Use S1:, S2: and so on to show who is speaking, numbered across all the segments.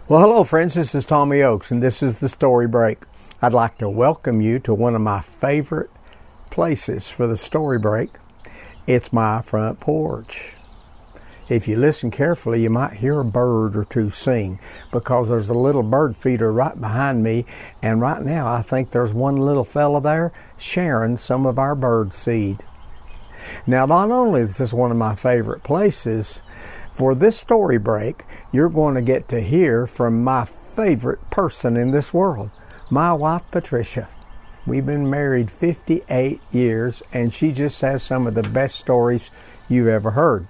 S1: Well, hello friends, this is Tommy Oakes and this is the Story Break. I'd like to welcome you to one of my favorite places for the Story Break. It's my front porch. If you listen carefully, you might hear a bird or two sing because there's a little bird feeder right behind me, and right now I think there's one little fella there sharing some of our bird seed. Now, not only is this one of my favorite places, for this Story Break, you're going to get to hear from my favorite person in this world, my wife, Patricia. We've been married 58 years, and she just has some of the best stories you've ever heard.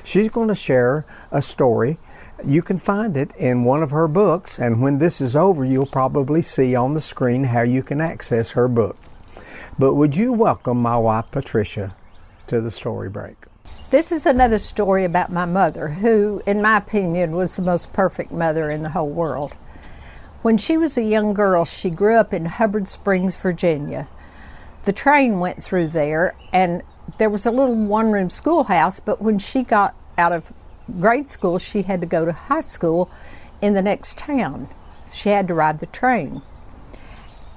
S1: She's going to share a story. You can find it in one of her books, and when this is over, you'll probably see on the screen how you can access her book. But would you welcome my wife, Patricia, to the Story Break?
S2: This is another story about my mother, who, in my opinion, was the most perfect mother in the whole world. When she was a young girl, she grew up in Hubbard Springs, Virginia. The train went through there, and there was a little one-room schoolhouse, but when she got out of grade school, she had to go to high school in the next town. She had to ride the train.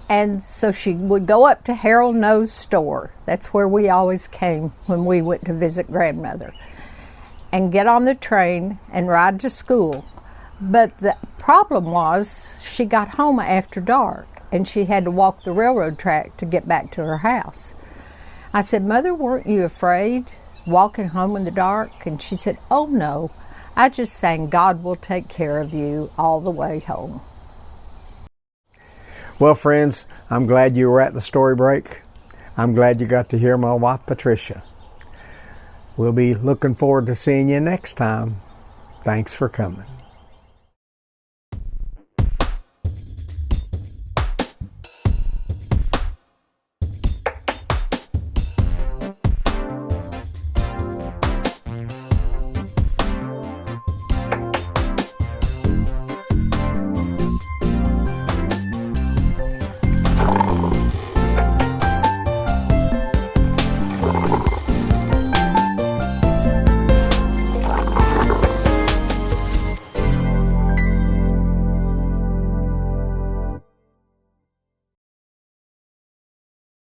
S2: And so she would go up to Harold No's store. That's where we always came when we went to visit grandmother. And get on the train and ride to school. But the problem was she got home after dark and she had to walk the railroad track to get back to her house. I said, "Mother, weren't you afraid walking home in the dark?" And she said, "Oh no, I just sang 'God Will Take Care of You' all the way home."
S1: Well, friends, I'm glad you were at the Story Break. I'm glad you got to hear my wife, Patricia. We'll be looking forward to seeing you next time. Thanks for coming.